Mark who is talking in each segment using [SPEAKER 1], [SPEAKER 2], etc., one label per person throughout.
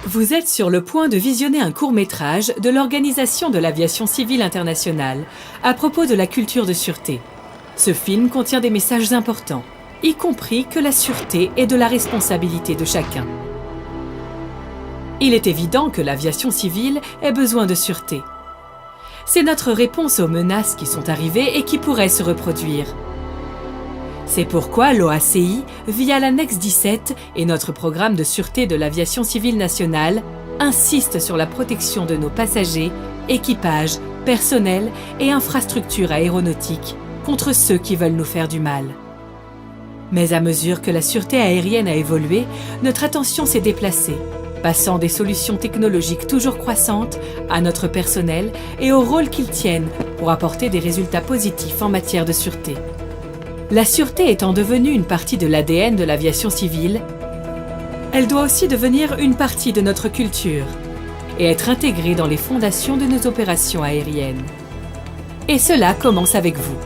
[SPEAKER 1] Vous êtes sur le point de visionner un court-métrage de l'Organisation de l'Aviation Civile Internationale à propos de la culture de sûreté. Ce film contient des messages importants, y compris que la sûreté est de la responsabilité de chacun. Il est évident que l'aviation civile ait besoin de sûreté. C'est notre réponse aux menaces qui sont arrivées et qui pourraient se reproduire. C'est pourquoi l'OACI, via l'annexe 17 et notre programme de sûreté de l'aviation civile nationale, insiste sur la protection de nos passagers, équipages, personnel et infrastructures aéronautiques contre ceux qui veulent nous faire du mal. Mais à mesure que la sûreté aérienne a évolué, notre attention s'est déplacée, passant des solutions technologiques toujours croissantes à notre personnel et au rôle qu'ils tiennent pour apporter des résultats positifs en matière de sûreté. La sûreté étant devenue une partie de l'ADN de l'aviation civile, elle doit aussi devenir une partie de notre culture et être intégrée dans les fondations de nos opérations aériennes. Et cela commence avec vous.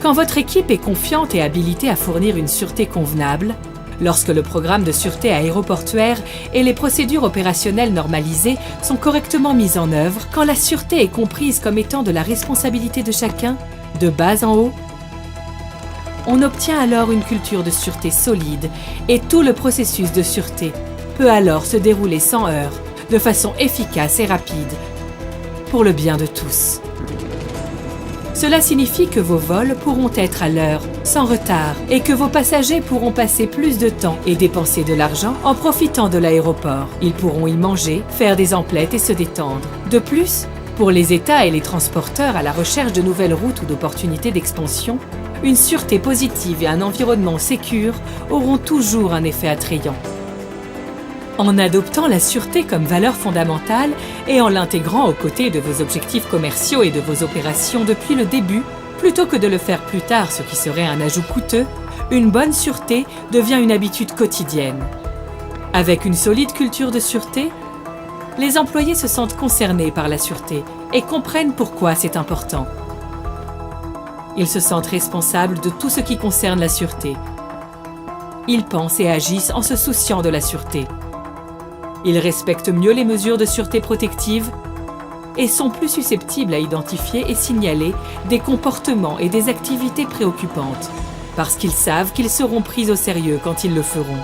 [SPEAKER 1] Quand votre équipe est confiante et habilitée à fournir une sûreté convenable, lorsque le programme de sûreté aéroportuaire et les procédures opérationnelles normalisées sont correctement mises en œuvre, quand la sûreté est comprise comme étant de la responsabilité de chacun, de bas en haut, on obtient alors une culture de sûreté solide et tout le processus de sûreté peut alors se dérouler sans heurts, de façon efficace et rapide, pour le bien de tous. Cela signifie que vos vols pourront être à l'heure, sans retard, et que vos passagers pourront passer plus de temps et dépenser de l'argent en profitant de l'aéroport. Ils pourront y manger, faire des emplettes et se détendre. De plus, pour les États et les transporteurs à la recherche de nouvelles routes ou d'opportunités d'expansion, une sûreté positive et un environnement sécure auront toujours un effet attrayant. En adoptant la sûreté comme valeur fondamentale et en l'intégrant aux côtés de vos objectifs commerciaux et de vos opérations depuis le début, plutôt que de le faire plus tard, ce qui serait un ajout coûteux, une bonne sûreté devient une habitude quotidienne. Avec une solide culture de sûreté, les employés se sentent concernés par la sûreté et comprennent pourquoi c'est important. Ils se sentent responsables de tout ce qui concerne la sûreté. Ils pensent et agissent en se souciant de la sûreté. Ils respectent mieux les mesures de sûreté protective et sont plus susceptibles à identifier et signaler des comportements et des activités préoccupantes, parce qu'ils savent qu'ils seront pris au sérieux quand ils le feront.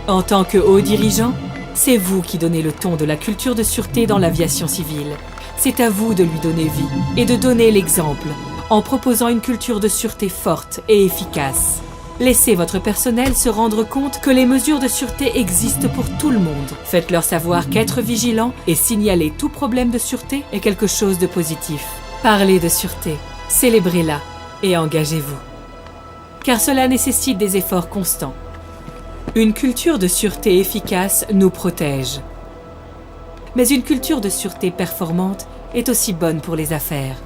[SPEAKER 1] En tant que haut dirigeant, c'est vous qui donnez le ton de la culture de sûreté dans l'aviation civile. C'est à vous de lui donner vie et de donner l'exemple, en proposant une culture de sûreté forte et efficace. Laissez votre personnel se rendre compte que les mesures de sûreté existent pour tout le monde. Faites-leur savoir qu'être vigilant et signaler tout problème de sûreté est quelque chose de positif. Parlez de sûreté, célébrez-la et engagez-vous. Car cela nécessite des efforts constants. Une culture de sûreté efficace nous protège. Mais une culture de sûreté performante est aussi bonne pour les affaires.